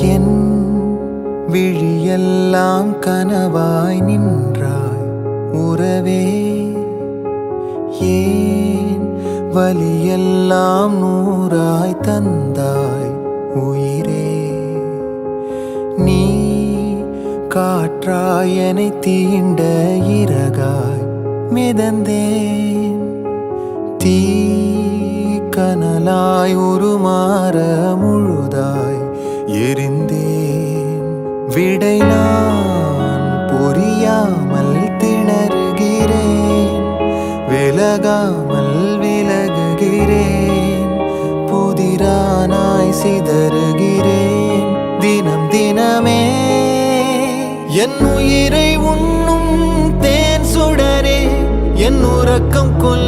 என் விழியெல்லாம் கனவாய் நின்றாய் உறவே. ஏன் வலியெல்லாம் நூறாய் தந்தாய் உயிரே. நீ காற்றாய் என்னை தீண்ட இறகாய் மிதந்தேன். தீ கனலாய் உருமாற முழுதாய் எரிந்தேன். விடை நான் புரியாமல் திணறுகிறேன். விலகாமல் விலகுகிறேன். புதிரானாய் சிதறுகிறேன் தினம் தினமே. என் உயிரை உண்ணும் தேன் சுடரே, என் உறக்கம் கொல்